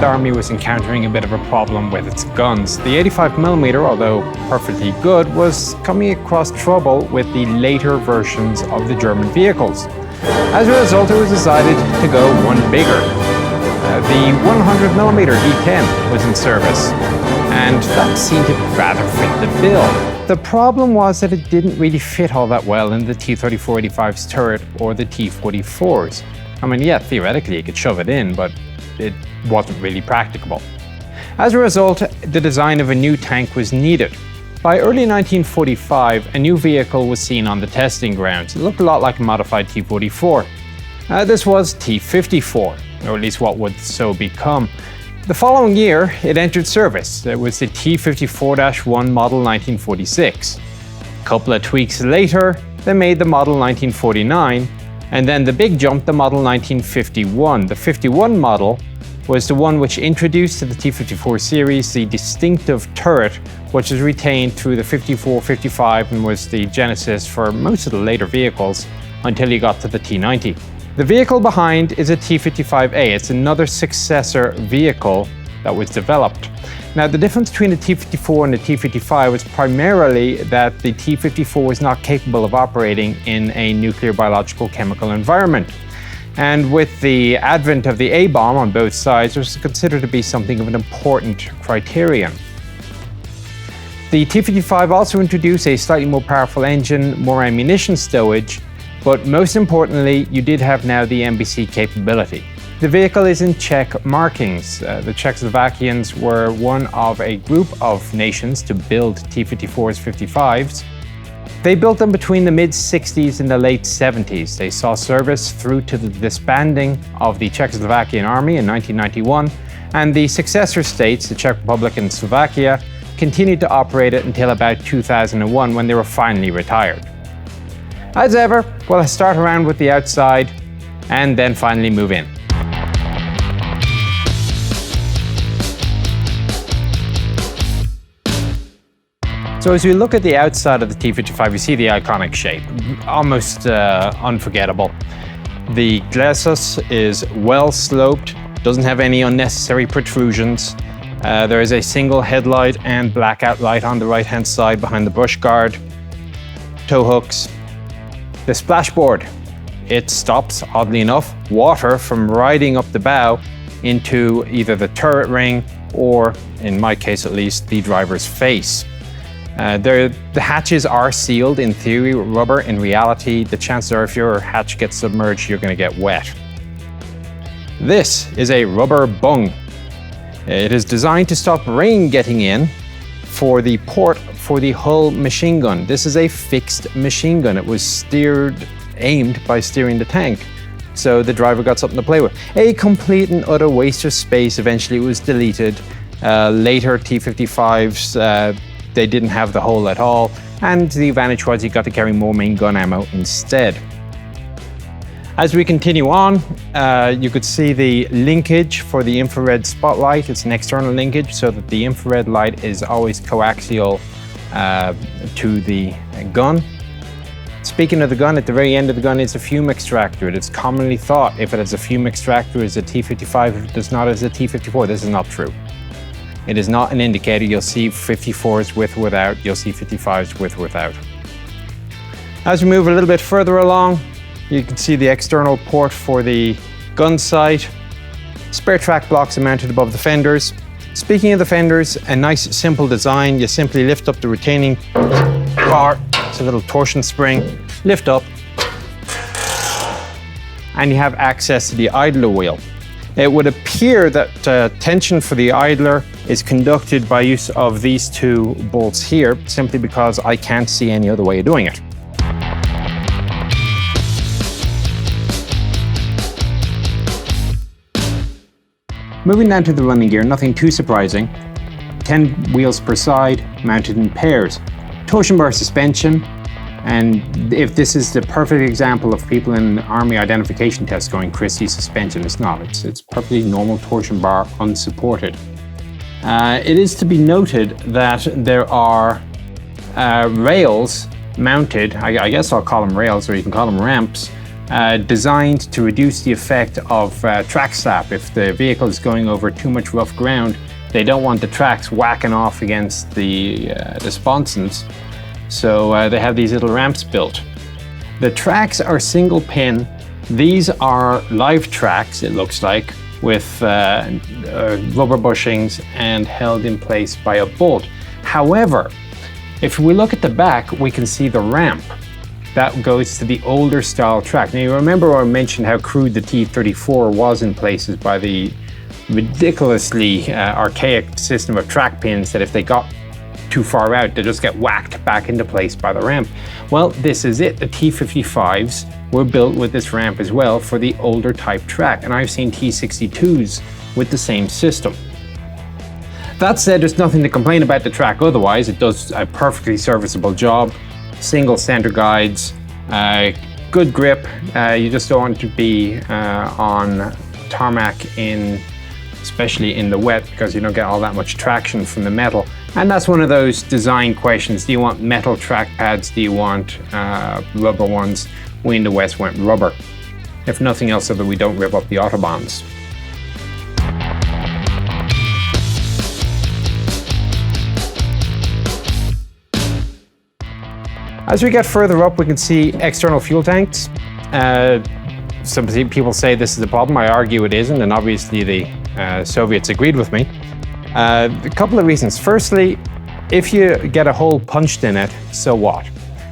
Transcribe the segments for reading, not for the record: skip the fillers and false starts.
Red Army was encountering a bit of a problem with its guns. The 85mm, although perfectly good, was coming across trouble with the later versions of the German vehicles. As a result, it was decided to go one bigger. The 100mm D10 was in service, and that seemed to rather fit the bill. The problem was that it didn't really fit all that well in the T-34-85's turret or the T-44's. I mean, yeah, theoretically you could shove it in, but it wasn't really practicable. As a result, the design of a new tank was needed. By early 1945, a new vehicle was seen on the testing grounds. It looked a lot like a modified T-44. This was T-54, or at least what would so become. The following year, it entered service. It was the T-54-1 model 1946. A couple of tweaks later, they made the model 1949, and then the big jump, the model 1951. The 51 model was the one which introduced to the T-54 series the distinctive turret, which was retained through the 54, 55, and was the genesis for most of the later vehicles until you got to the T-90. The vehicle behind is a T-55A. It's another successor vehicle that was developed. Now, the difference between the T-54 and the T-55 was primarily that the T-54 was not capable of operating in a nuclear, biological, chemical environment. And with the advent of the A-bomb on both sides, it was considered to be something of an important criterion. The T-55 also introduced a slightly more powerful engine, more ammunition stowage, but most importantly, you did have now the NBC capability. The vehicle is in Czech markings. The Czechoslovakians were one of a group of nations to build T-54s, 55s. They built them between the mid-60s and the late 70s. They saw service through to the disbanding of the Czechoslovakian army in 1991, and the successor states, the Czech Republic and Slovakia, continued to operate it until about 2001 when they were finally retired. As ever, we'll start around with the outside and then finally move in. So as we look at the outside of the T-55, you see the iconic shape, almost unforgettable. The glacis is well sloped, doesn't have any unnecessary protrusions. There is a single headlight and blackout light on the right-hand side behind the bush guard. Tow hooks. The splashboard. It stops, oddly enough, water from riding up the bow into either the turret ring or, in my case at least, the driver's face. The hatches are sealed in theory with rubber. In reality, the chances are if your hatch gets submerged, you're going to get wet. This is a rubber bung. It is designed to stop rain getting in for the port for the Hull machine gun. This is a fixed machine gun. It was aimed by steering the tank. So the driver got something to play with. A complete and utter waste of space. Eventually it was deleted. Later T-55s, they didn't have the hole at all, and the advantage was you got to carry more main gun ammo instead. As we continue on, you could see the linkage for the infrared spotlight. It's an external linkage so that the infrared light is always coaxial to the gun. Speaking of the gun, at the very end of the gun is a fume extractor. It's commonly thought if it has a fume extractor as a T-55, if it does not as a T-54. This is not true. It is not an indicator. You'll see 54s with, without. You'll see 55s with, without. As we move a little bit further along, you can see the external port for the gun sight. Spare track blocks are mounted above the fenders. Speaking of the fenders, a nice simple design. You simply lift up the retaining bar. It's a little torsion spring. Lift up. And you have access to the idler wheel. It would appear that tension for the idler is conducted by use of these two bolts here, simply because I can't see any other way of doing it. Moving down to the running gear, nothing too surprising. 10 wheels per side, mounted in pairs. Torsion bar suspension, and if this is the perfect example of people in Army identification tests going Christie suspension, it's not. It's perfectly normal torsion bar, unsupported. It is to be noted that there are rails mounted, I guess I'll call them rails, or you can call them ramps, designed to reduce the effect of track slap. If the vehicle is going over too much rough ground, they don't want the tracks whacking off against the sponsons, so they have these little ramps built. The tracks are single pin. These are live tracks, it looks like, with rubber bushings and held in place by a bolt. However, if we look at the back, we can see the ramp. That goes to the older style track. Now you remember I mentioned how crude the T34 was in places by the ridiculously archaic system of track pins that if they got too far out, they just get whacked back into place by the ramp. Well, this is it. The T55s were built with this ramp as well for the older type track, and I've seen T62s with the same system. That said, there's nothing to complain about the track otherwise. It does a perfectly serviceable job. Single center guides, good grip. You just don't want to be on tarmac especially in the wet, because you don't get all that much traction from the metal. And that's one of those design questions. Do you want metal track pads? Do you want rubber ones? We in the West went rubber. If nothing else, so that we don't rip up the autobahns. As we get further up, we can see external fuel tanks. Some people say this is a problem. I argue it isn't, and obviously the Soviets agreed with me. A couple of reasons. Firstly, if you get a hole punched in it, so what?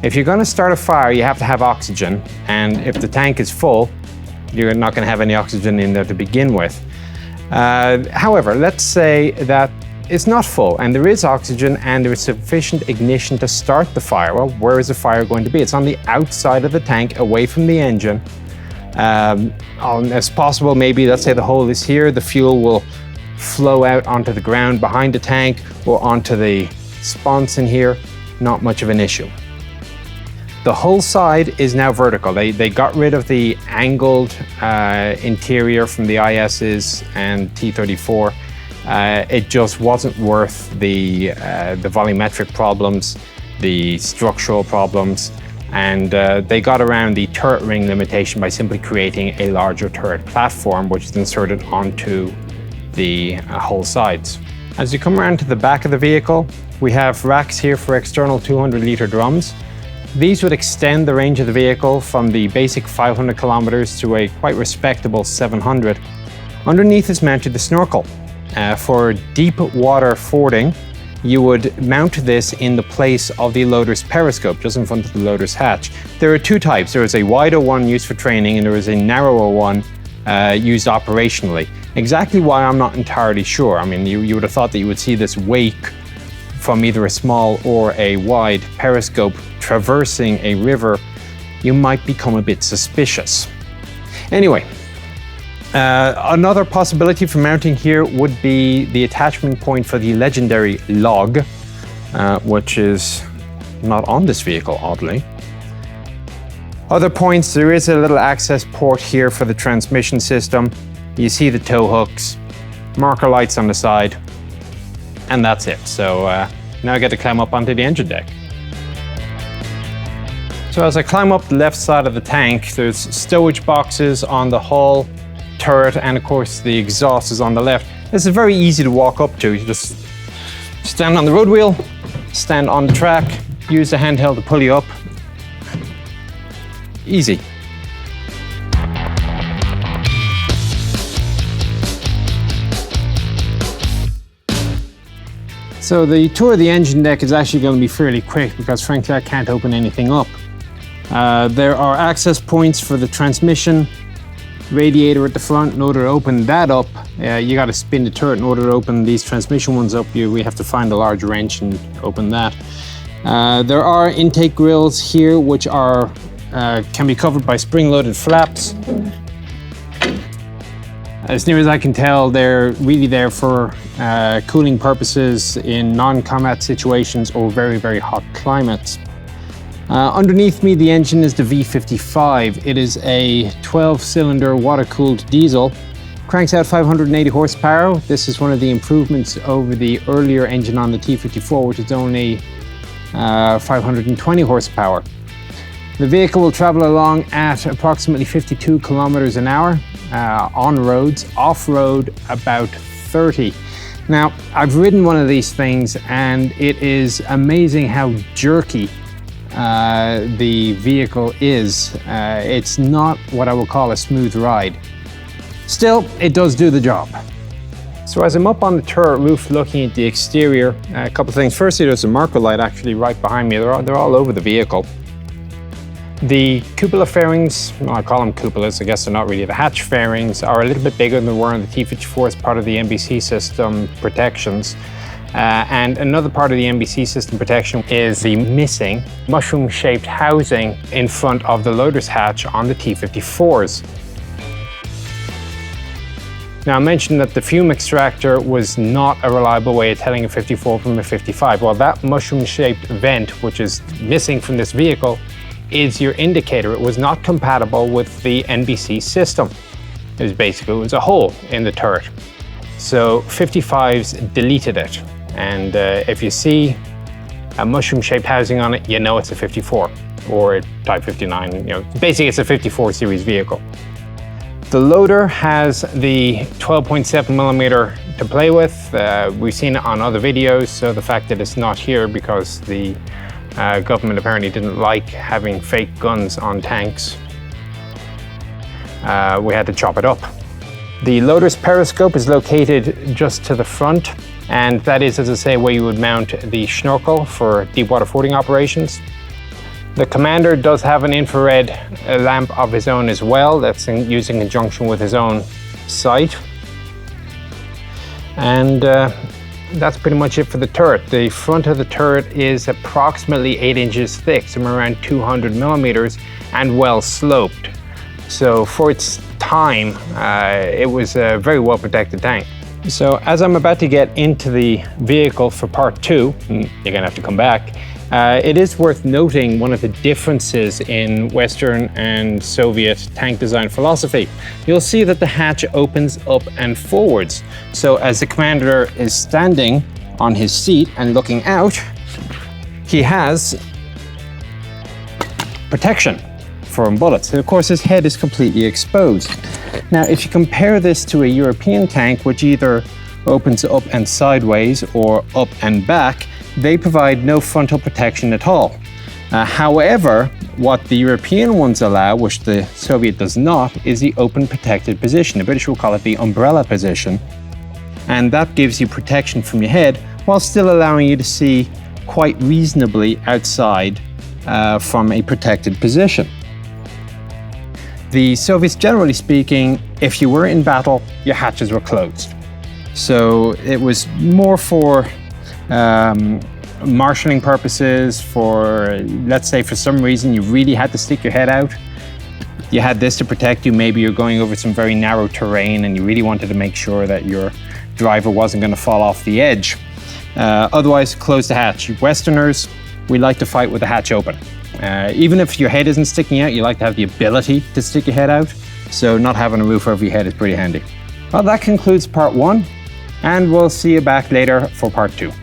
If you're going to start a fire, you have to have oxygen, and if the tank is full, you're not going to have any oxygen in there to begin with. However, let's say that it's not full and there is oxygen and there is sufficient ignition to start the fire. Well, where is the fire going to be? It's on the outside of the tank, away from the engine. As possible, maybe let's say the hole is here, the fuel will flow out onto the ground behind the tank or onto the sponson here. Not much of an issue. The whole side is now vertical. They got rid of the angled interior from the ISs and T34. It just wasn't worth the volumetric problems, the structural problems, and they got around the turret ring limitation by simply creating a larger turret platform, which is inserted onto the whole sides. As you come around to the back of the vehicle, we have racks here for external 200-litre drums. These would extend the range of the vehicle from the basic 500 kilometers to a quite respectable 700. Underneath is mounted the snorkel. For deep water fording, you would mount this in the place of the loader's periscope, just in front of the loader's hatch. There are two types. There is a wider one used for training and there is a narrower one used operationally. Exactly why, I'm not entirely sure. I mean, you would have thought that you would see this wake from either a small or a wide periscope traversing a river. You might become a bit suspicious. Anyway, another possibility for mounting here would be the attachment point for the legendary log, which is not on this vehicle, oddly. Other points, there is a little access port here for the transmission system. You see the tow hooks, marker lights on the side, and that's it. So now I get to climb up onto the engine deck. So as I climb up the left side of the tank, there's stowage boxes on the hull, turret, and of course the exhaust is on the left. This is very easy to walk up to. You just stand on the road wheel, stand on the track, use the handheld to pull you up. Easy. So the tour of the engine deck is actually going to be fairly quick because frankly I can't open anything up. There are access points for the transmission, radiator at the front. In order to open that up, you got to spin the turret in order to open these transmission ones up. We have to find a large wrench and open that. There are intake grills here which are can be covered by spring-loaded flaps. As near as I can tell, they're really there for cooling purposes in non-combat situations or very, very hot climates. Underneath me, the engine is the V55. It is a 12-cylinder water-cooled diesel. Cranks out 580 horsepower. This is one of the improvements over the earlier engine on the T54, which is only 520 horsepower. The vehicle will travel along at approximately 52 kilometers an hour on roads, off-road about 30. Now, I've ridden one of these things and it is amazing how jerky the vehicle is. It's not what I would call a smooth ride. Still, it does do the job. So as I'm up on the turret roof looking at the exterior, a couple of things. Firstly, there's a marker light actually right behind me. They're all over the vehicle. The cupola fairings, well, I call them cupolas, I guess they're not really. The hatch fairings are a little bit bigger than they were on the T-54 as part of the NBC system protections. And another part of the NBC system protection is the missing mushroom-shaped housing in front of the loader's hatch on the T-54s. Now, I mentioned that the fume extractor was not a reliable way of telling a 54 from a 55. Well, that mushroom-shaped vent, which is missing from this vehicle, is your indicator. It was not compatible with the NBC system. It was a hole in the turret. So 55s deleted it. And if you see a mushroom-shaped housing on it, you know it's a 54 or a Type 59. You know, basically it's a 54 series vehicle. The loader has the 12.7 millimeter to play with. We've seen it on other videos, so the fact that it's not here because the government apparently didn't like having fake guns on tanks, we had to chop it up. The loader's periscope is located just to the front, and that is, as I say, where you would mount the schnorkel for deep water fording operations. The commander does have an infrared lamp of his own as well. That's used in conjunction with his own sight. And that's pretty much it for the turret. The front of the turret is approximately 8 inches thick, somewhere around 200 millimeters, and well sloped. So for its time, it was a very well protected tank. So as I'm about to get into the vehicle for part 2, you're gonna have to come back, it is worth noting one of the differences in Western and Soviet tank design philosophy. You'll see that the hatch opens up and forwards. So as the commander is standing on his seat and looking out, he has protection from bullets. And of course, his head is completely exposed. Now, if you compare this to a European tank, which either opens up and sideways or up and back, they provide no frontal protection at all. However, what the European ones allow, which the Soviet does not, is the open protected position. The British will call it the umbrella position. And that gives you protection from your head while still allowing you to see quite reasonably outside from a protected position. The Soviets, generally speaking, if you were in battle, your hatches were closed. So it was more for marshalling purposes, for, let's say for some reason you really had to stick your head out. You had this to protect you. Maybe you're going over some very narrow terrain and you really wanted to make sure that your driver wasn't going to fall off the edge. Otherwise, close the hatch. Westerners, we like to fight with the hatch open. Even if your head isn't sticking out, you like to have the ability to stick your head out. So not having a roof over your head is pretty handy. Well, that concludes part 1, and we'll see you back later for part 2.